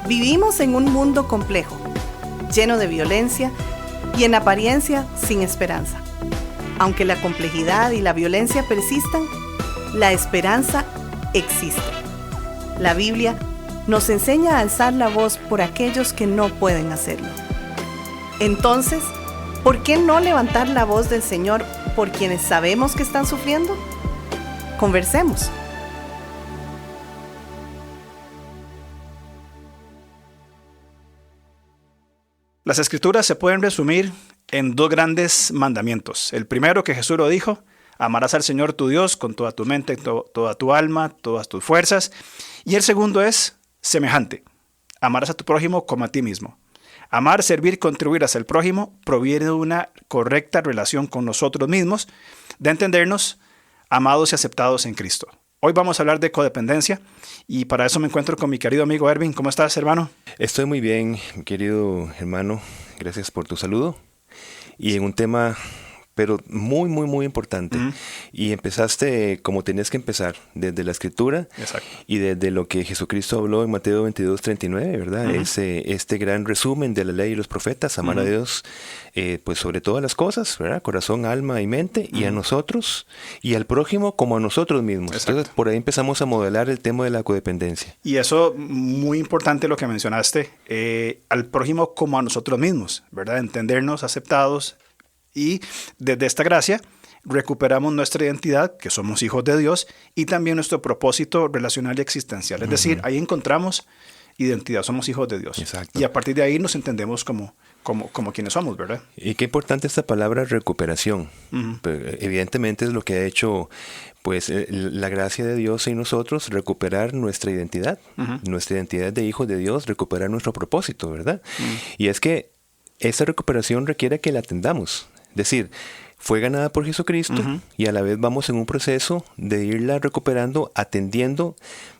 Vivimos en un mundo complejo, lleno de violencia y en apariencia sin esperanza. Aunque la complejidad y la violencia persistan, la esperanza existe. La Biblia nos enseña a alzar la voz por aquellos que no pueden hacerlo. Entonces, ¿por qué no levantar la voz del Señor por quienes sabemos que están sufriendo? Conversemos. Las Escrituras se pueden resumir en dos grandes mandamientos. El primero, que Jesús lo dijo: amarás al Señor tu Dios con toda tu mente, toda tu alma, todas tus fuerzas. Y el segundo es semejante: amarás a tu prójimo como a ti mismo. Amar, servir, contribuir hacia el prójimo proviene de una correcta relación con nosotros mismos, de entendernos amados y aceptados en Cristo. Hoy vamos a hablar de codependencia y para eso me encuentro con mi querido amigo Erwin. ¿Cómo estás, hermano? Estoy muy bien, querido hermano. Gracias por tu saludo. Y en un tema, pero muy, muy, muy importante. Y empezaste como tenías que empezar, desde la Escritura. Exacto. Y desde lo que Jesucristo habló en Mateo 22:39, ¿verdad? Este gran resumen de la ley y los profetas: amar a Dios pues sobre todas las cosas, ¿verdad? Corazón, alma y mente, y a nosotros y al prójimo como a nosotros mismos. Exacto. Entonces por ahí empezamos a modelar el tema de la codependencia. Y eso, muy importante lo que mencionaste, al prójimo como a nosotros mismos, ¿verdad? Entendernos aceptados. Y desde esta gracia recuperamos nuestra identidad, que somos hijos de Dios, y también nuestro propósito relacional y existencial. Es decir, ahí encontramos identidad, somos hijos de Dios. Exacto. Y a partir de ahí nos entendemos como quienes somos, ¿verdad? Y qué importante esta palabra recuperación. Evidentemente es lo que ha hecho pues la gracia de Dios en nosotros, recuperar nuestra identidad de hijos de Dios, recuperar nuestro propósito, ¿verdad? Y es que esta recuperación requiere que la atendamos. Es decir, fue ganada por Jesucristo y a la vez vamos en un proceso de irla recuperando, atendiendo,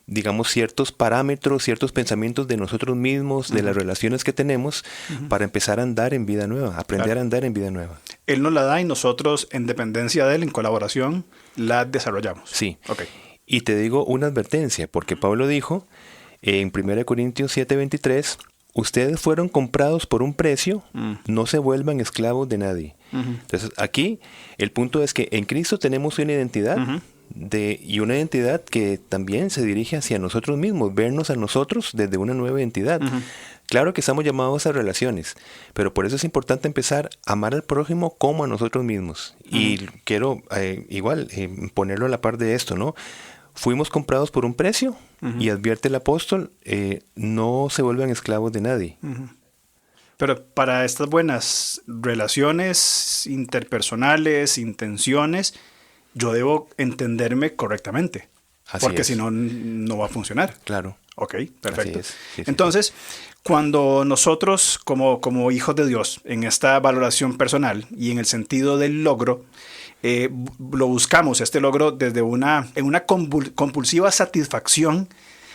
digamos, ciertos parámetros, ciertos pensamientos de nosotros mismos, de las relaciones que tenemos, para empezar a andar en vida nueva, aprender a andar en vida nueva. Él nos la da y nosotros, en dependencia de Él, en colaboración, la desarrollamos. Sí. Okay. Y te digo una advertencia, porque Pablo dijo en 1 Corintios 7:23... ustedes fueron comprados por un precio, no se vuelvan esclavos de nadie. Entonces, aquí el punto es que en Cristo tenemos una identidad y una identidad que también se dirige hacia nosotros mismos, vernos a nosotros desde una nueva identidad. Claro que estamos llamados a relaciones, pero por eso es importante empezar a amar al prójimo como a nosotros mismos. Y quiero ponerlo a la par de esto, ¿no? Fuimos comprados por un precio y advierte el apóstol, no se vuelvan esclavos de nadie. Pero para estas buenas relaciones interpersonales, intenciones, yo debo entenderme correctamente. Porque si no, no va a funcionar. Claro. Ok, perfecto. Así es. Sí. Entonces, cuando nosotros como hijos de Dios, en esta valoración personal y en el sentido del logro, lo buscamos, este logro, desde una compulsiva satisfacción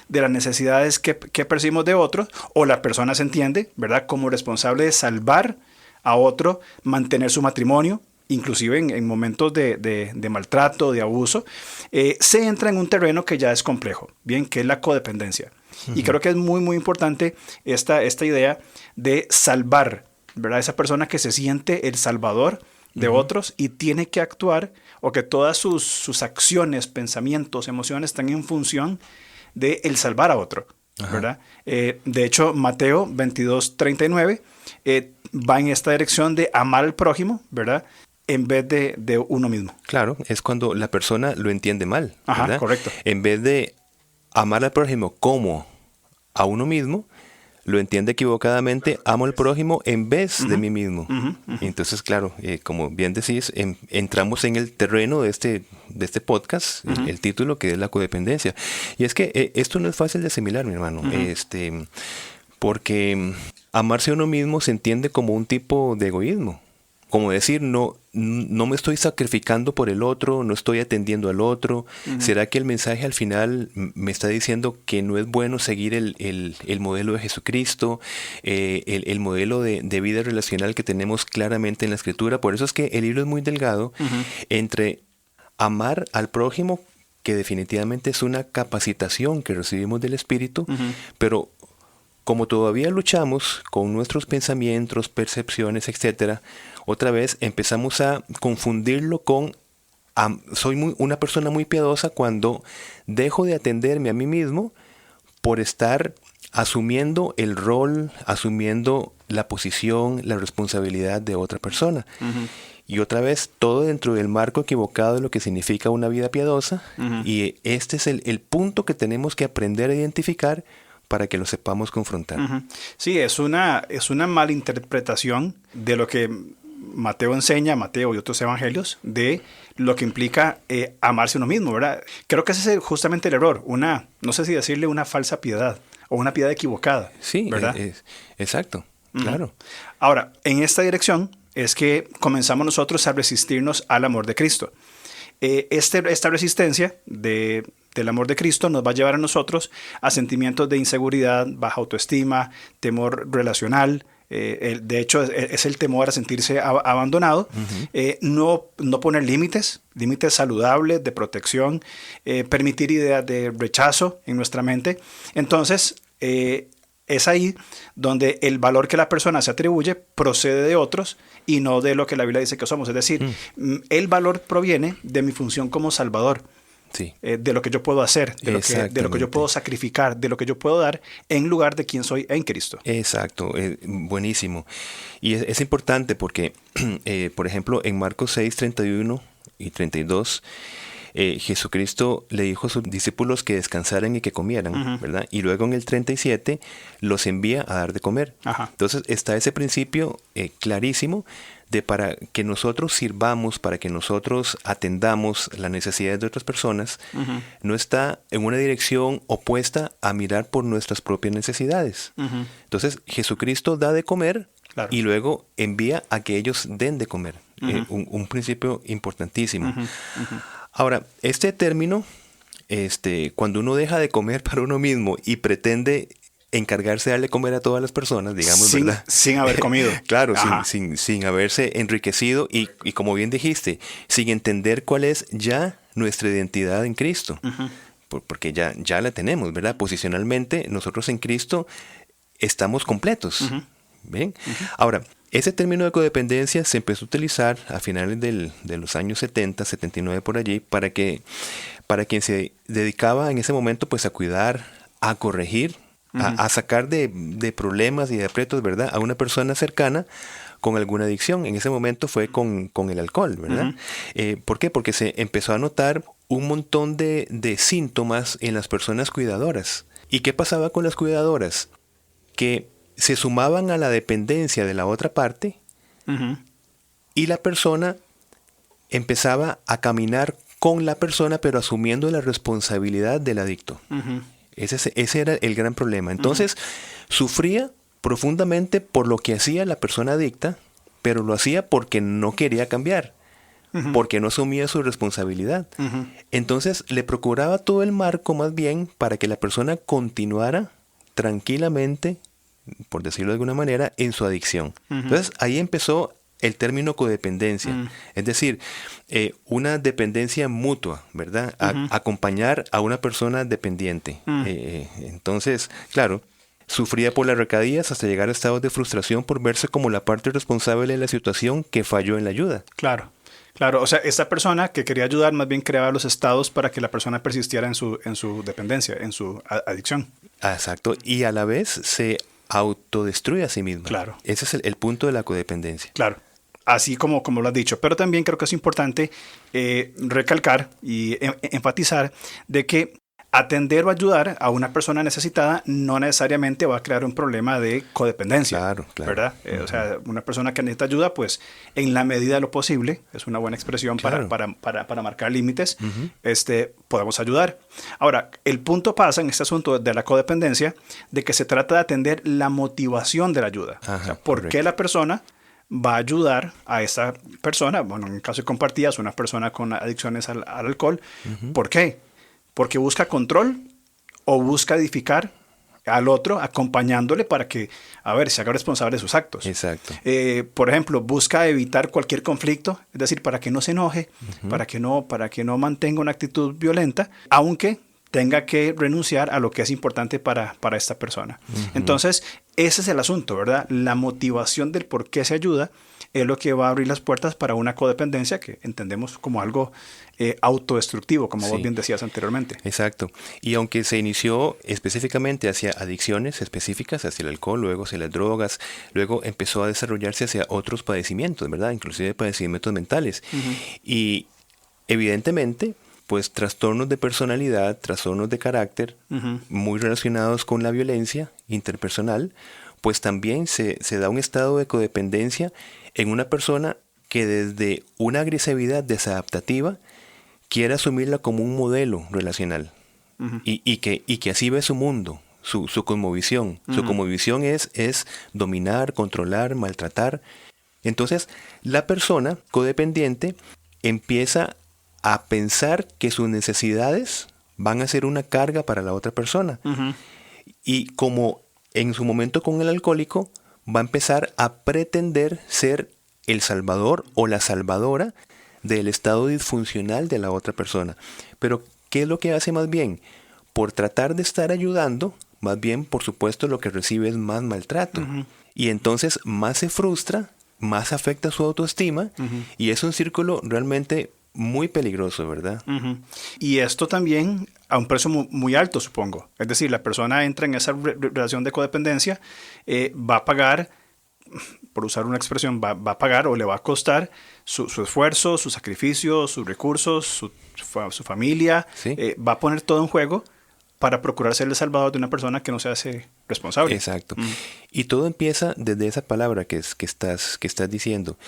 de las necesidades que percibimos de otros, o la persona se entiende, ¿verdad?, como responsable de salvar a otro, mantener su matrimonio, inclusive en momentos de maltrato, de abuso, se entra en un terreno que ya es complejo, bien, que es la codependencia. Y creo que es muy, muy importante esta idea de salvar, ¿verdad?, esa persona que se siente el salvador de otros y tiene que actuar, o que todas sus acciones, pensamientos, emociones están en función de el salvar a otro, ¿verdad? De hecho, Mateo 22:39 va en esta dirección de amar al prójimo, ¿verdad?, en vez de uno mismo. Claro, es cuando la persona lo entiende mal, ¿verdad? Correcto. En vez de amar al prójimo como a uno mismo, lo entiende equivocadamente: amo al prójimo en vez de mí mismo. Entonces, claro, como bien decís, entramos en el terreno de este podcast, el título, que es la codependencia. Y es que esto no es fácil de asimilar, mi hermano, porque amarse a uno mismo se entiende como un tipo de egoísmo. Como decir, no me estoy sacrificando por el otro, no estoy atendiendo al otro. ¿Será que el mensaje al final me está diciendo que no es bueno seguir el modelo de Jesucristo, el modelo de vida relacional que tenemos claramente en la Escritura? Por eso es que el libro es muy delgado entre amar al prójimo, que definitivamente es una capacitación que recibimos del Espíritu, pero como todavía luchamos con nuestros pensamientos, percepciones, etcétera, otra vez empezamos a confundirlo con soy una persona muy piadosa cuando dejo de atenderme a mí mismo por estar asumiendo el rol, asumiendo la posición, la responsabilidad de otra persona. Uh-huh. Y otra vez, todo dentro del marco equivocado de lo que significa una vida piadosa. Uh-huh. Y este es el punto que tenemos que aprender a identificar para que lo sepamos confrontar. Uh-huh. Sí, es una malinterpretación de lo que Mateo enseña, Mateo y otros evangelios, de lo que implica amarse a uno mismo, ¿verdad? Creo que ese es justamente el error, no sé si decirle una falsa piedad o una piedad equivocada. Sí, ¿verdad? Exacto, uh-huh. Claro. Ahora, en esta dirección es que comenzamos nosotros a resistirnos al amor de Cristo. Esta resistencia del amor de Cristo nos va a llevar a nosotros a sentimientos de inseguridad, baja autoestima, temor relacional. De hecho, es el temor a sentirse abandonado. Uh-huh. No poner límites saludables de protección, permitir ideas de rechazo en nuestra mente. Entonces, es ahí donde el valor que la persona se atribuye procede de otros y no de lo que la Biblia dice que somos. Es decir, el valor proviene de mi función como Salvador. Sí. De lo que yo puedo hacer, de lo que yo puedo sacrificar, de lo que yo puedo dar en lugar de quien soy en Cristo. Exacto, buenísimo. Y es importante porque, por ejemplo, en Marcos 6, 31 y 32, Jesucristo le dijo a sus discípulos que descansaran y que comieran, uh-huh. ¿verdad? Y luego en el 37 los envía a dar de comer. Ajá. Entonces está ese principio clarísimo de para que nosotros sirvamos, para que nosotros atendamos las necesidades de otras personas, uh-huh. no está en una dirección opuesta a mirar por nuestras propias necesidades. Uh-huh. Entonces Jesucristo da de comer, claro. y luego envía a que ellos den de comer. Uh-huh. Un principio importantísimo. Uh-huh. Uh-huh. Ahora, este término, cuando uno deja de comer para uno mismo y pretende encargarse de darle comer a todas las personas, digamos, ¿verdad? Sin haber comido. Claro, sin haberse enriquecido y como bien dijiste, sin entender cuál es ya nuestra identidad en Cristo. Uh-huh. Porque ya la tenemos, ¿verdad? Posicionalmente, nosotros en Cristo estamos completos. Uh-huh. ¿Bien? Uh-huh. Ahora, ese término de codependencia se empezó a utilizar a finales de los años 70, 79 por allí, para quien se dedicaba en ese momento pues a cuidar, a corregir, uh-huh. a sacar de problemas y de aprietos, ¿verdad?, a una persona cercana con alguna adicción. En ese momento fue con el alcohol, ¿verdad? Uh-huh. ¿Por qué? Porque se empezó a notar un montón de síntomas en las personas cuidadoras. ¿Y qué pasaba con las cuidadoras? Que se sumaban a la dependencia de la otra parte, uh-huh. y la persona empezaba a caminar con la persona, pero asumiendo la responsabilidad del adicto. Uh-huh. Ese era el gran problema. Entonces, uh-huh. sufría profundamente por lo que hacía la persona adicta, pero lo hacía porque no quería cambiar, uh-huh. porque no asumía su responsabilidad. Uh-huh. Entonces, le procuraba todo el marco más bien para que la persona continuara tranquilamente, por decirlo de alguna manera, en su adicción. Uh-huh. Entonces, ahí empezó el término codependencia. Uh-huh. Es decir, una dependencia mutua, ¿verdad? Uh-huh. Acompañar a una persona dependiente. Uh-huh. Entonces, claro, sufría por las recaídas hasta llegar a estados de frustración por verse como la parte responsable de la situación que falló en la ayuda. Claro. O sea, esta persona que quería ayudar más bien creaba los estados para que la persona persistiera en su dependencia, en su adicción. Exacto. Y a la vez se autodestruye a sí misma. Claro. Ese es el punto de la codependencia. Claro. Así como lo has dicho. Pero también creo que es importante recalcar y enfatizar de que atender o ayudar a una persona necesitada no necesariamente va a crear un problema de codependencia. Claro. ¿Verdad? Uh-huh. O sea, una persona que necesita ayuda, pues en la medida de lo posible, es una buena expresión, claro. para marcar límites, uh-huh. Podemos ayudar. Ahora, el punto pasa en este asunto de la codependencia, de que se trata de atender la motivación de la ayuda. Ajá, o sea, ¿por qué la persona va a ayudar a esa persona? Bueno, en el caso de compartidas, una persona con adicciones al alcohol. Uh-huh. ¿Por qué? ¿Porque busca control o busca edificar al otro acompañándole para que, se haga responsable de sus actos? Exacto. Por ejemplo, busca evitar cualquier conflicto, es decir, para que no se enoje, uh-huh. para que no mantenga una actitud violenta, aunque tenga que renunciar a lo que es importante para esta persona. Entonces, ese es el asunto, ¿verdad? La motivación del por qué se ayuda es lo que va a abrir las puertas para una codependencia que entendemos como algo autodestructivo, como vos bien decías anteriormente. Exacto. Y aunque se inició específicamente hacia adicciones específicas, hacia el alcohol, luego hacia las drogas, luego empezó a desarrollarse hacia otros padecimientos, ¿verdad? Inclusive padecimientos mentales. Y evidentemente, pues trastornos de personalidad, trastornos de carácter, muy relacionados con la violencia interpersonal, pues también se da un estado de codependencia en una persona que desde una agresividad desadaptativa quiere asumirla como un modelo relacional y que así ve su mundo, su cosmovisión. Su cosmovisión es dominar, controlar, maltratar. Entonces, la persona codependiente empieza a pensar que sus necesidades van a ser una carga para la otra persona. Y como en su momento con el alcohólico, va a empezar a pretender ser el salvador o la salvadora del estado disfuncional de la otra persona. Pero, ¿qué es lo que hace más bien? Por tratar de estar ayudando, más bien, por supuesto, lo que recibe es más maltrato. Y entonces más se frustra, más afecta su autoestima, y es un círculo realmente muy peligroso, ¿verdad? Y esto también a un precio muy alto, supongo. Es decir, la persona entra en esa relación de codependencia, va a pagar, por usar una expresión, va a pagar o le va a costar su esfuerzo, su sacrificio, sus recursos, su familia. ¿Sí? Va a poner todo en juego para procurar ser el salvador de una persona que no se hace responsable. Exacto. Y todo empieza desde esa palabra que estás diciendo.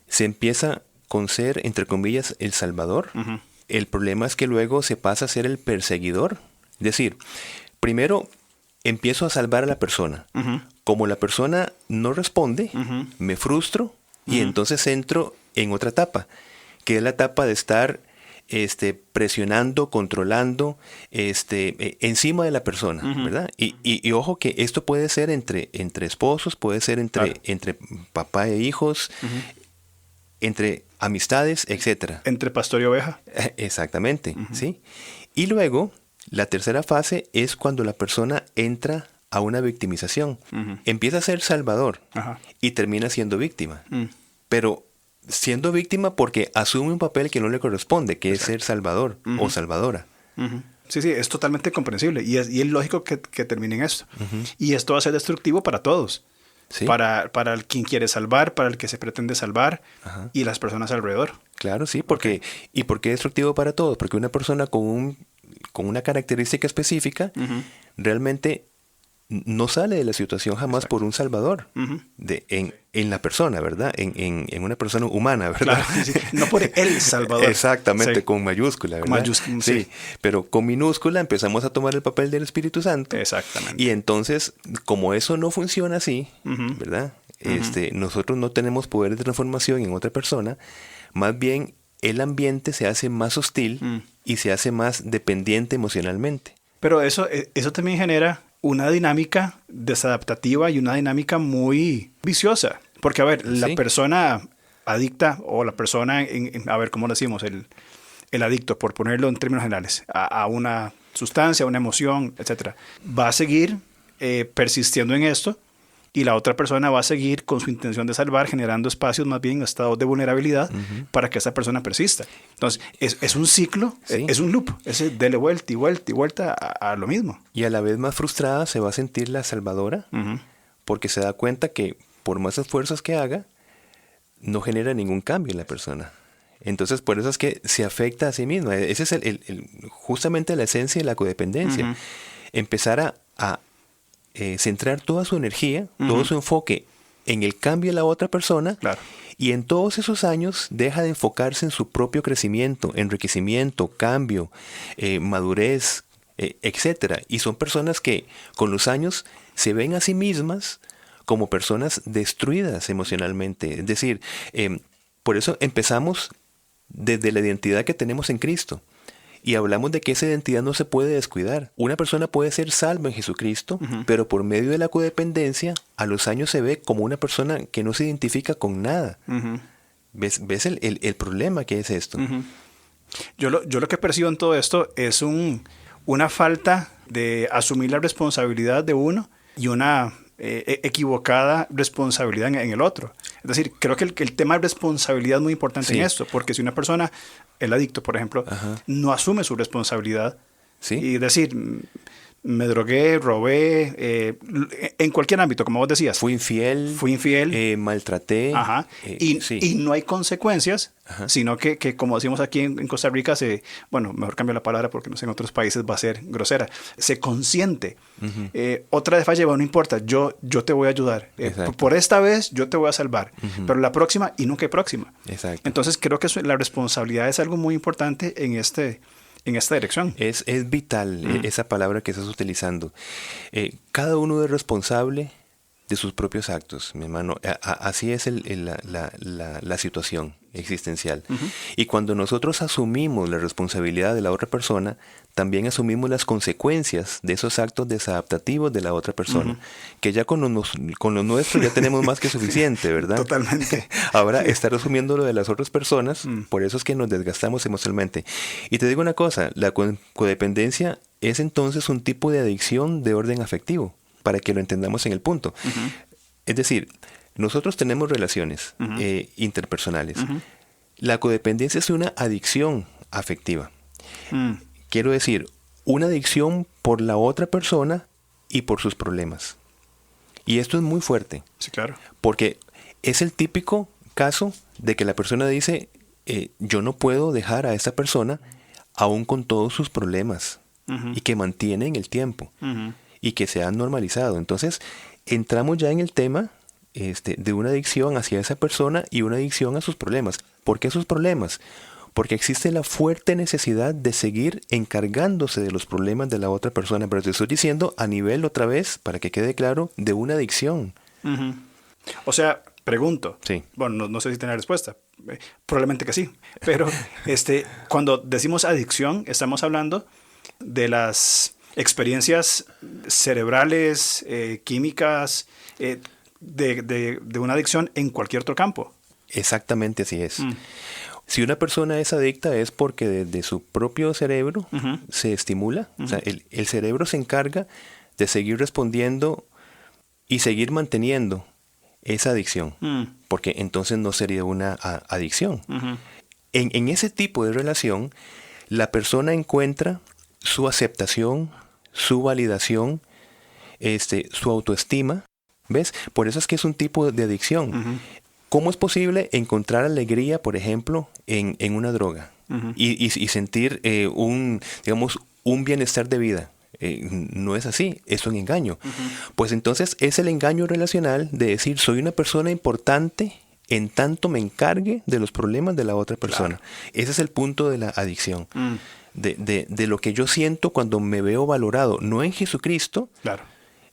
Se empieza con ser, entre comillas, el salvador. El problema es que luego se pasa a ser el perseguidor. Es decir, primero empiezo a salvar a la persona. Como la persona no responde, me frustro y entonces entro en otra etapa, que es la etapa de estar presionando, controlando, encima de la persona, ¿verdad? Y ojo que esto puede ser entre esposos, puede ser entre papá e hijos, entre amistades, etcétera. Entre pastor y oveja. Exactamente, ¿sí? Y luego, la tercera fase es cuando la persona entra a una victimización. Empieza a ser salvador y termina siendo víctima. Pero siendo víctima porque asume un papel que no le corresponde, que es ser salvador o salvadora. Sí, es totalmente comprensible y es lógico que termine en esto. Y esto va a ser destructivo para todos. ¿Sí? Para quien quiere salvar, para el que se pretende salvar y las personas alrededor. Claro, sí, porque ¿y por qué es destructivo para todos? Porque una persona con una característica específica realmente no sale de la situación jamás por un salvador en la persona, ¿verdad? En una persona humana, ¿verdad? Claro, sí. No por el salvador. Exactamente, con mayúscula, ¿verdad? Con mayúscula, sí. Pero con minúscula empezamos a tomar el papel del Espíritu Santo. Exactamente. Y entonces, como eso no funciona así, ¿verdad? Nosotros no tenemos poder de transformación en otra persona, más bien el ambiente se hace más hostil y se hace más dependiente emocionalmente. Pero eso también genera una dinámica desadaptativa y una dinámica muy viciosa. Porque, a ver, la persona adicta o la persona, a ver, ¿cómo lo decimos? El adicto, por ponerlo en términos generales, a una sustancia, a una emoción, etcétera, va a seguir persistiendo en esto y la otra persona va a seguir con su intención de salvar, generando espacios más bien, estados de vulnerabilidad para que esa persona persista. Entonces, es un ciclo, es un loop, es dele vuelta y vuelta y vuelta a lo mismo. Y a la vez más frustrada se va a sentir la salvadora porque se da cuenta que por más esfuerzos que haga, no genera ningún cambio en la persona. Entonces, por eso es que se afecta a sí misma. Esa es justamente la esencia de la codependencia. Empezar a centrar toda su energía, todo su enfoque en el cambio de la otra persona, y en todos esos años deja de enfocarse en su propio crecimiento, enriquecimiento, cambio, madurez, etcétera. Y son personas que con los años se ven a sí mismas como personas destruidas emocionalmente. Es decir, por eso empezamos desde la identidad que tenemos en Cristo. Y hablamos de que esa identidad no se puede descuidar. Una persona puede ser salva en Jesucristo, pero por medio de la codependencia, a los años se ve como una persona que no se identifica con nada. ¿Ves el problema que es esto? Yo lo que percibo en todo esto es un una falta de asumir la responsabilidad de uno y una equivocada responsabilidad en el otro. Es decir, creo que el tema de responsabilidad es muy importante en esto, porque si una persona, el adicto, por ejemplo, no asume su responsabilidad, y decir, me drogué, robé, en cualquier ámbito, como vos decías. Fui infiel. Maltraté. Y no hay consecuencias, sino que como decimos aquí en Costa Rica, mejor cambio la palabra porque no sé, en otros países va a ser grosera, se consiente. Otra vez falla, no importa, yo te voy a ayudar. Por esta vez yo te voy a salvar, pero la próxima y nunca hay próxima. Exacto. Entonces creo que la responsabilidad es algo muy importante en esta dirección. Es vital esa palabra que estás utilizando. Cada uno es responsable de sus propios actos, mi hermano. Así es la situación existencial. Y cuando nosotros asumimos la responsabilidad de la otra persona, también asumimos las consecuencias de esos actos desadaptativos de la otra persona. Que ya con lo nuestro ya tenemos más que suficiente, ¿verdad? Totalmente. Ahora, estar asumiendo lo de las otras personas, por eso es que nos desgastamos emocionalmente. Y te digo una cosa, la codependencia es entonces un tipo de adicción de orden afectivo, para que lo entendamos en el punto. Es decir, nosotros tenemos relaciones interpersonales. La codependencia es una adicción afectiva. Quiero decir, una adicción por la otra persona y por sus problemas. Y esto es muy fuerte. Sí, claro. Porque es el típico caso de que la persona dice, yo no puedo dejar a esta persona aún con todos sus problemas, y que mantiene en el tiempo, y que se han normalizado. Entonces, entramos ya en el tema de una adicción hacia esa persona y una adicción a sus problemas. ¿Por qué sus problemas? Porque existe la fuerte necesidad de seguir encargándose de los problemas de la otra persona. Pero te estoy diciendo a nivel, otra vez, para que quede claro, de una adicción. O sea, pregunto. Sí. Bueno, no sé si tiene respuesta. Probablemente que sí. Pero cuando decimos adicción, estamos hablando de las experiencias cerebrales, químicas, de una adicción en cualquier otro campo. Exactamente así es. Si una persona es adicta es porque desde su propio cerebro se estimula. O sea, el cerebro se encarga de seguir respondiendo y seguir manteniendo esa adicción. Porque entonces no sería una adicción. En ese tipo de relación, la persona encuentra su aceptación, su validación, su autoestima. ¿Ves? Por eso es que es un tipo de adicción. ¿Cómo es posible encontrar alegría, por ejemplo, en una droga y sentir un bienestar de vida? No es así, es un engaño. Pues entonces es el engaño relacional de decir, soy una persona importante en tanto me encargue de los problemas de la otra persona. Claro. Ese es el punto de la adicción. De lo que yo siento cuando me veo valorado, no en Jesucristo,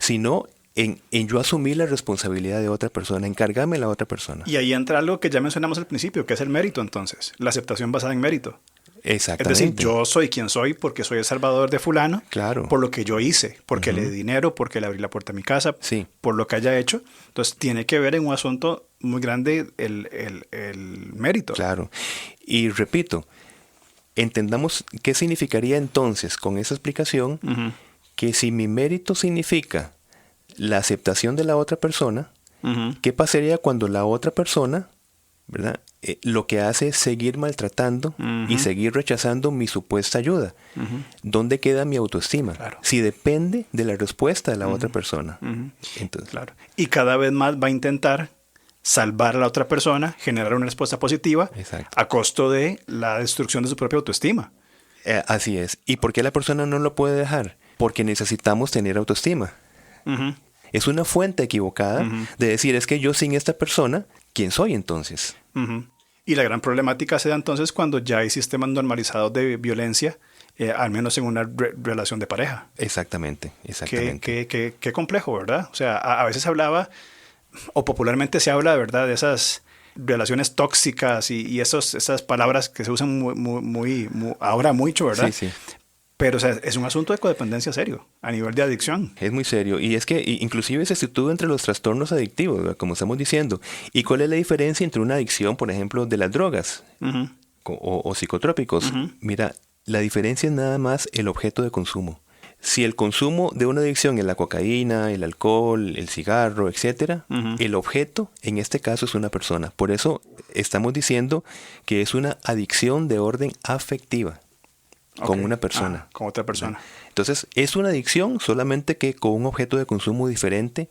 sino en yo asumir la responsabilidad de otra persona, encargarme de la otra persona. Y ahí entra algo que ya mencionamos al principio, que es el mérito entonces, la aceptación basada en mérito. Exactamente. Es decir, yo soy quien soy porque soy el salvador de fulano, por lo que yo hice, porque le di dinero, porque le abrí la puerta a mi casa, por lo que haya hecho. Entonces tiene que ver en un asunto muy grande el mérito. Claro. Y repito, entendamos qué significaría entonces con esa explicación, que si mi mérito significa la aceptación de la otra persona, ¿qué pasaría cuando la otra persona, ¿verdad? Lo que hace es seguir maltratando y seguir rechazando mi supuesta ayuda? ¿Dónde queda mi autoestima? Claro. Si depende de la respuesta de la otra persona. Entonces, claro. Y cada vez más va a intentar salvar a la otra persona, generar una respuesta positiva, a costo de la destrucción de su propia autoestima. Así es. ¿Y por qué la persona no lo puede dejar? Porque necesitamos tener autoestima. Es una fuente equivocada de decir, es que yo sin esta persona, ¿quién soy entonces? Y la gran problemática se da entonces cuando ya hay sistemas normalizados de violencia, al menos en una relación de pareja. Exactamente. Qué complejo, ¿verdad? O sea, a veces hablaba, o popularmente se habla, de verdad, de esas relaciones tóxicas y esas palabras que se usan muy ahora mucho, ¿verdad? Sí. Pero o sea, es un asunto de codependencia serio, a nivel de adicción. Es muy serio. Y es que inclusive se sitúa entre los trastornos adictivos, ¿verdad? Como estamos diciendo. ¿Y cuál es la diferencia entre una adicción, por ejemplo, de las drogas o psicotrópicos? Mira, la diferencia es nada más el objeto de consumo. Si el consumo de una adicción es la cocaína, el alcohol, el cigarro, etcétera, el objeto en este caso es una persona. Por eso estamos diciendo que es una adicción de orden afectiva con una persona. Con otra persona. Entonces, es una adicción solamente que con un objeto de consumo diferente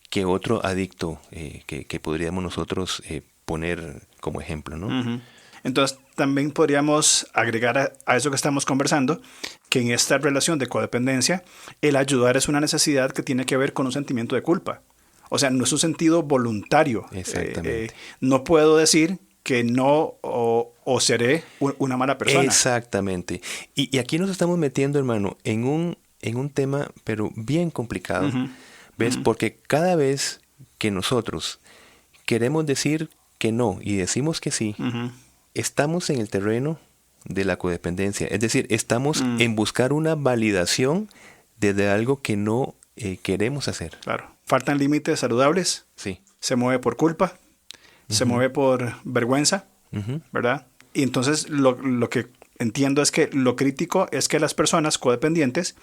que otro adicto que podríamos nosotros poner como ejemplo, ¿no? Entonces, también podríamos agregar a eso que estamos conversando, que en esta relación de codependencia, el ayudar es una necesidad que tiene que ver con un sentimiento de culpa. O sea, no es un sentido voluntario. Exactamente. No puedo decir que no o seré una mala persona. Exactamente. Y aquí nos estamos metiendo, hermano, en un tema, pero bien complicado. ¿Ves? Porque cada vez que nosotros queremos decir que no y decimos que sí, estamos en el terreno de la codependencia. Es decir, estamos en buscar una validación desde algo que no queremos hacer. Claro. Faltan límites saludables. Sí. Se mueve por culpa. Se mueve por vergüenza. ¿Verdad? Y entonces lo que entiendo es que lo crítico es que las personas codependientes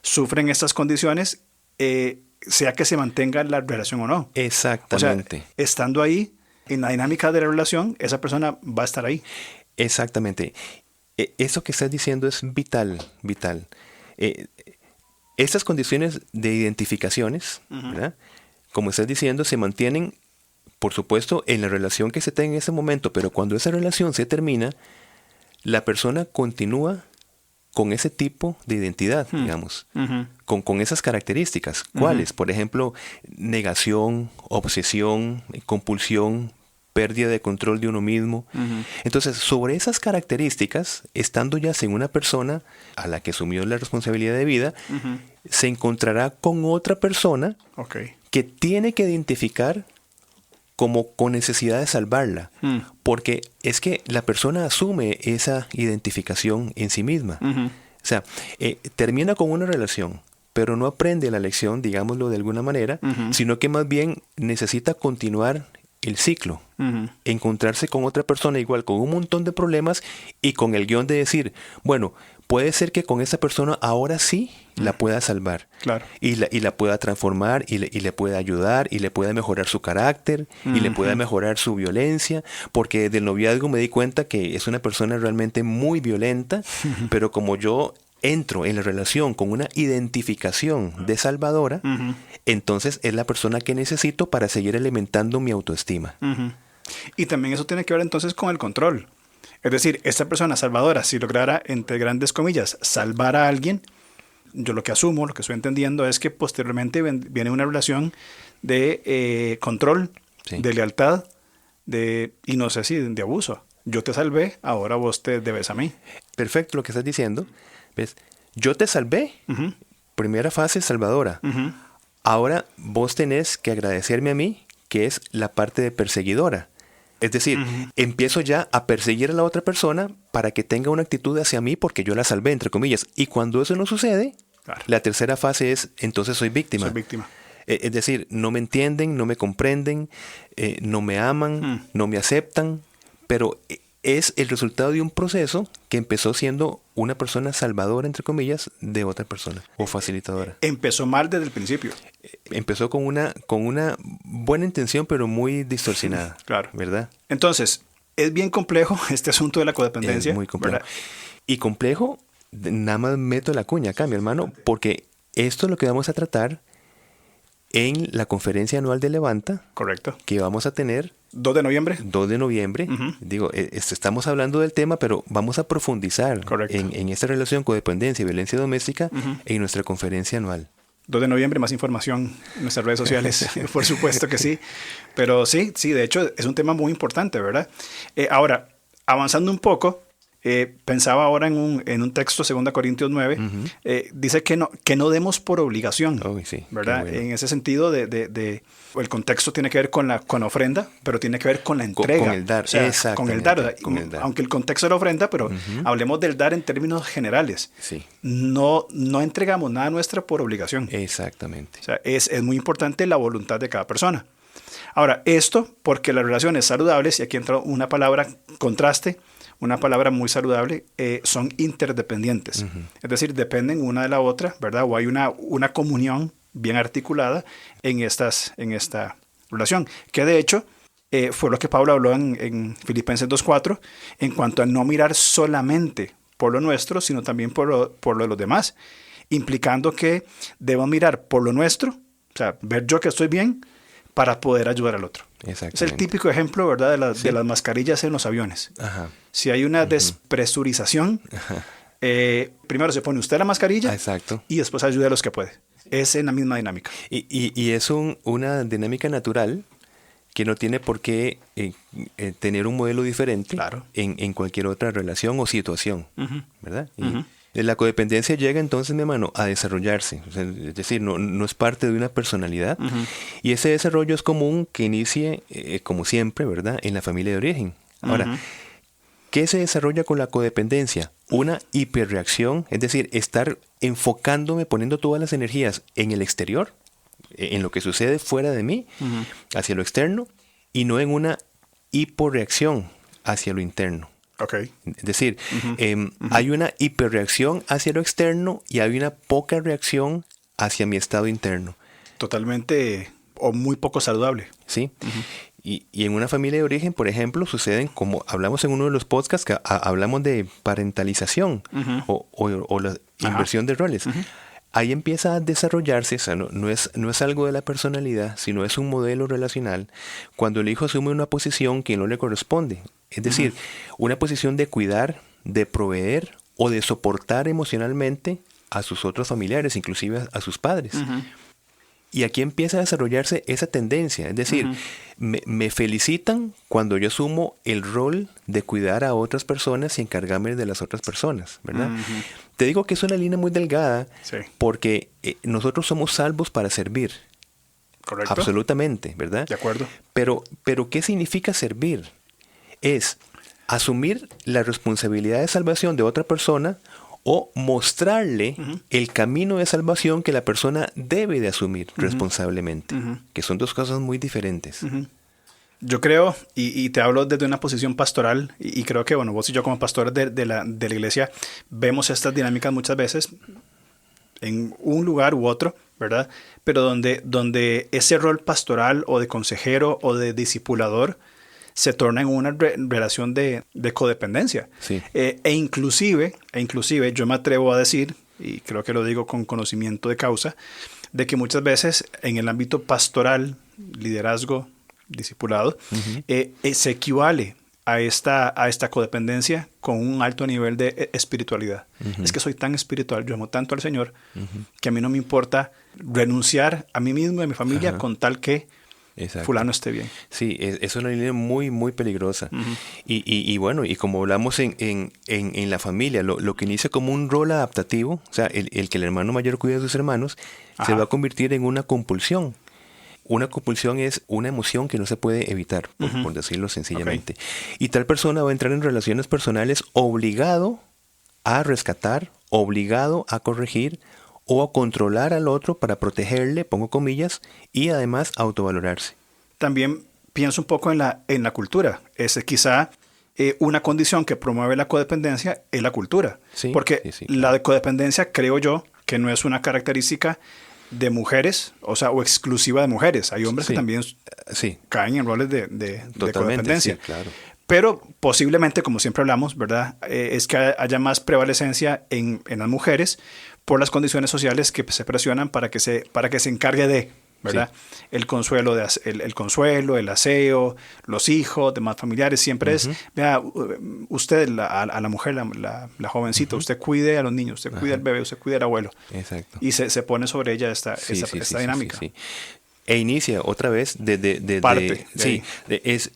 sufren estas condiciones, sea que se mantenga la relación o no. Exactamente. O sea, estando ahí, en la dinámica de la relación, esa persona va a estar ahí. Exactamente. Eso que estás diciendo es vital. Estas condiciones de identificaciones, ¿verdad? Como estás diciendo, se mantienen, por supuesto, en la relación que se tenga en ese momento, pero cuando esa relación se termina, la persona continúa con ese tipo de identidad, digamos, con esas características. ¿Cuáles? Por ejemplo, negación, obsesión, compulsión, pérdida de control de uno mismo. Entonces, sobre esas características, estando ya sin una persona a la que asumió la responsabilidad de vida, se encontrará con otra persona que tiene que identificar como con necesidad de salvarla, porque es que la persona asume esa identificación en sí misma. O sea, termina con una relación, pero no aprende la lección, digámoslo de alguna manera, sino que más bien necesita continuar el ciclo, encontrarse con otra persona igual, con un montón de problemas y con el guión de decir, bueno, puede ser que con esa persona ahora sí la pueda salvar. Claro. Y la pueda transformar y le pueda ayudar y le pueda mejorar su carácter y le pueda mejorar su violencia, porque desde el noviazgo me di cuenta que es una persona realmente muy violenta, pero como yo entro en la relación con una identificación de salvadora, entonces es la persona que necesito para seguir alimentando mi autoestima. Y también eso tiene que ver entonces con el control. Es decir, esta persona salvadora, si lograra, entre grandes comillas, salvar a alguien, yo lo que asumo, lo que estoy entendiendo es que posteriormente viene una relación de control, de lealtad, y no sé si de abuso. Yo te salvé, ahora vos te debes a mí. Perfecto lo que estás diciendo. ¿Ves? Yo te salvé, primera fase salvadora. Ahora vos tenés que agradecerme a mí, que es la parte de perseguidora. Es decir, empiezo ya a perseguir a la otra persona para que tenga una actitud hacia mí porque yo la salvé, entre comillas. Y cuando eso no sucede, la tercera fase es, entonces soy víctima. Soy víctima. Es decir, no me entienden, no me comprenden, no me aman, no me aceptan, pero es el resultado de un proceso que empezó siendo una persona salvadora, entre comillas, de otra persona o facilitadora. Empezó mal desde el principio. Empezó con una buena intención, pero muy distorsionada. Claro. ¿Verdad? Entonces, es bien complejo este asunto de la codependencia. Es muy complejo. ¿Verdad? Y complejo, nada más meto la cuña acá, mi hermano, porque esto es lo que vamos a tratar en la conferencia anual de Levanta. Correcto. Que vamos a tener 2 de noviembre. 2 de noviembre. Digo, estamos hablando del tema, pero vamos a profundizar en esta relación codependencia y violencia doméstica en nuestra conferencia anual. 2 de noviembre, más información en nuestras redes sociales, por supuesto que sí. Pero sí, de hecho es un tema muy importante, ¿verdad? Ahora, avanzando un poco, pensaba ahora en un texto, 2 Corintios 9, dice que no demos por obligación, ¿verdad? Bueno. En ese sentido, el contexto tiene que ver con la ofrenda, pero tiene que ver con la entrega. Con el dar, o sea, con el dar. Aunque el contexto es la ofrenda, pero hablemos del dar en términos generales. Sí. No entregamos nada nuestra por obligación. Exactamente. O sea, es muy importante la voluntad de cada persona. Ahora, esto porque las relaciones saludables, y aquí entra una palabra, contraste, una palabra muy saludable, son interdependientes. Es decir, dependen una de la otra, ¿verdad? O hay una comunión bien articulada en esta relación. Que de hecho fue lo que Pablo habló en Filipenses 2:4 en cuanto a no mirar solamente por lo nuestro, sino también por lo de los demás, implicando que debo mirar por lo nuestro, o sea, ver yo que estoy bien para poder ayudar al otro. Es el típico ejemplo, ¿verdad?, de las mascarillas en los aviones. Ajá. Si hay una despresurización, primero se pone usted la mascarilla. Exacto. Y después ayuda a los que puede. Es en la misma dinámica. Y es una dinámica natural que no tiene por qué tener un modelo diferente en cualquier otra relación o situación, ¿verdad? La codependencia llega entonces, mi hermano, a desarrollarse. O sea, es decir, no es parte de una personalidad. Y ese desarrollo es común que inicie, como siempre, ¿verdad?, en la familia de origen. Ahora, ¿qué se desarrolla con la codependencia? Una hiperreacción, es decir, estar enfocándome, poniendo todas las energías en el exterior, en lo que sucede fuera de mí, hacia lo externo, y no en una hiporreacción hacia lo interno. Okay. Es decir, hay una hiperreacción hacia lo externo y hay una poca reacción hacia mi estado interno. Totalmente o muy poco saludable. Sí. Y en una familia de origen, por ejemplo, suceden, como hablamos en uno de los podcasts, que hablamos de parentalización o la inversión de roles. Ahí empieza a desarrollarse, o sea, no es algo de la personalidad, sino es un modelo relacional, cuando el hijo asume una posición que no le corresponde. Es decir, una posición de cuidar, de proveer o de soportar emocionalmente a sus otros familiares, inclusive a sus padres. Y aquí empieza a desarrollarse esa tendencia. Es decir, me felicitan cuando yo asumo el rol de cuidar a otras personas y encargarme de las otras personas, ¿verdad? Te digo que es una línea muy delgada porque nosotros somos salvos para servir. Correcto. Absolutamente, ¿verdad? De acuerdo. Pero ¿qué significa servir? Es asumir la responsabilidad de salvación de otra persona o mostrarle el camino de salvación que la persona debe de asumir responsablemente, que son dos cosas muy diferentes. Yo creo, y te hablo desde una posición pastoral, y creo que, bueno, vos y yo como pastores de la iglesia vemos estas dinámicas muchas veces en un lugar u otro, ¿verdad? Pero donde ese rol pastoral o de consejero o de discipulador se torna en una relación de codependencia. Sí. E inclusive yo me atrevo a decir, y creo que lo digo con conocimiento de causa, de que muchas veces en el ámbito pastoral, liderazgo, discipulado, se equivale a esta codependencia con un alto nivel de espiritualidad. Es que soy tan espiritual, yo amo tanto al Señor, que a mí no me importa renunciar a mí mismo y a mi familia con tal que fulano esté bien. Sí, es una línea muy, muy peligrosa. Y bueno, y como hablamos en la familia, lo que inicia como un rol adaptativo, o sea, el que el hermano mayor cuida de sus hermanos, se va a convertir en una compulsión. Una compulsión es una emoción que no se puede evitar, por decirlo sencillamente. Y tal persona va a entrar en relaciones personales obligado a rescatar, obligado a corregir, o a controlar al otro para protegerle, pongo comillas, y además autovalorarse. También pienso un poco en la cultura. Es quizá una condición que promueve la codependencia es la cultura. Sí, porque la codependencia, creo yo, que no es una característica de mujeres, o sea, o exclusiva de mujeres. Hay hombres que también caen en roles de codependencia. Sí, claro. Pero posiblemente, como siempre hablamos, ¿verdad? Es que haya más prevalecencia en las mujeres por las condiciones sociales que se presionan para que se encargue de, ¿verdad? Sí. El consuelo, el aseo, los hijos, demás familiares, siempre es, vea, usted, a la mujer, la jovencita, usted cuide a los niños, usted cuide al bebé, usted cuide al abuelo. Exacto. Y se pone sobre ella esta dinámica. Sí. E inicia otra vez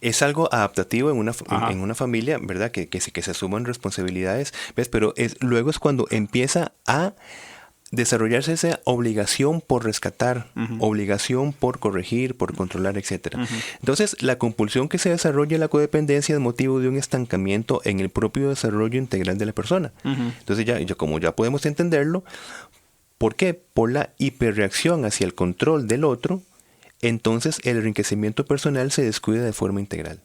es algo adaptativo en una familia, ¿verdad? Que se asuman responsabilidades, ¿ves? Pero luego es cuando empieza a desarrollarse esa obligación por rescatar, obligación por corregir, por controlar, etc. Entonces, la compulsión que se desarrolla en la codependencia es motivo de un estancamiento en el propio desarrollo integral de la persona. Entonces, como ya podemos entenderlo, ¿por qué? Por la hiperreacción hacia el control del otro, entonces el enriquecimiento personal se descuida de forma integral.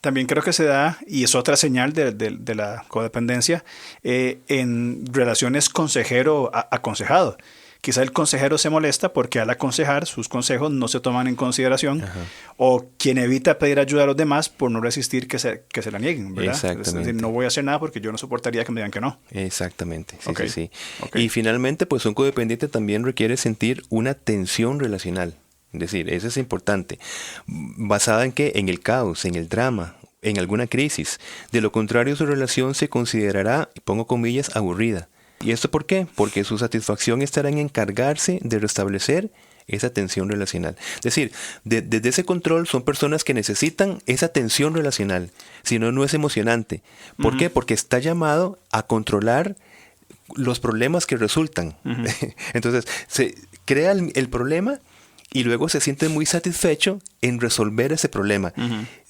También creo que se da, y es otra señal de la codependencia, en relaciones consejero-aconsejado. Quizá el consejero se molesta porque al aconsejar sus consejos no se toman en consideración. Ajá. O quien evita pedir ayuda a los demás por no resistir que se la nieguen, ¿verdad? Exactamente. Es decir, no voy a hacer nada porque yo no soportaría que me digan que no. Exactamente, sí, Okay. sí. Okay. Y finalmente, pues un codependiente también requiere sentir una tensión relacional. Es decir, eso es importante. ¿Basada en qué? En el caos, en el drama, en alguna crisis. De lo contrario, su relación se considerará, pongo comillas, aburrida. ¿Y esto por qué? Porque su satisfacción estará en encargarse de restablecer esa tensión relacional. Es decir, desde ese control son personas que necesitan esa tensión relacional. Si no, no es emocionante. ¿Por qué? Porque está llamado a controlar los problemas que resultan. Entonces, se crea el problema y luego se siente muy satisfecho en resolver ese problema.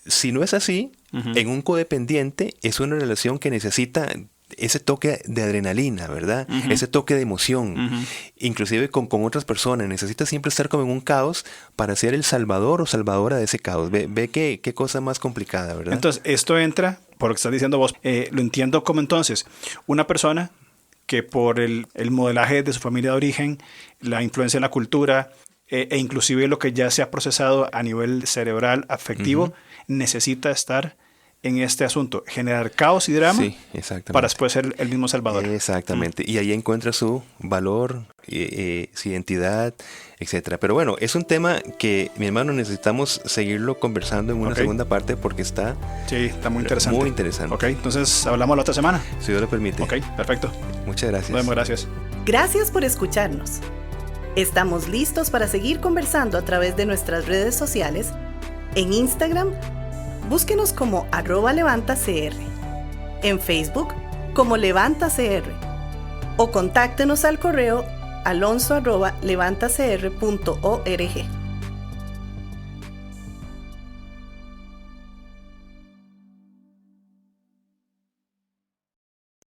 Si no es así, en un codependiente es una relación que necesita ese toque de adrenalina, ¿verdad? Ese toque de emoción, inclusive con otras personas. Necesita siempre estar como en un caos para ser el salvador o salvadora de ese caos. Ve qué cosa más complicada, ¿verdad? Entonces, esto entra, por lo que estás diciendo vos, lo entiendo como entonces, una persona que por el modelaje de su familia de origen, la influencia en la cultura, e inclusive lo que ya se ha procesado a nivel cerebral, afectivo, necesita estar en este asunto, generar caos y drama, sí, para después ser el mismo salvador. Exactamente. Y ahí encuentra su valor, su identidad, etcétera. Pero bueno, es un tema que, mi hermano, necesitamos seguirlo conversando en una segunda parte porque está muy interesante. Muy interesante. Ok, entonces hablamos la otra semana. Si Dios lo permite. Ok, perfecto. Muchas gracias. Nos vemos, gracias. Gracias por escucharnos. Estamos listos para seguir conversando a través de nuestras redes sociales. En Instagram, búsquenos como @levantacr, en Facebook como levantacr o contáctenos al correo alonso@levantacr.org.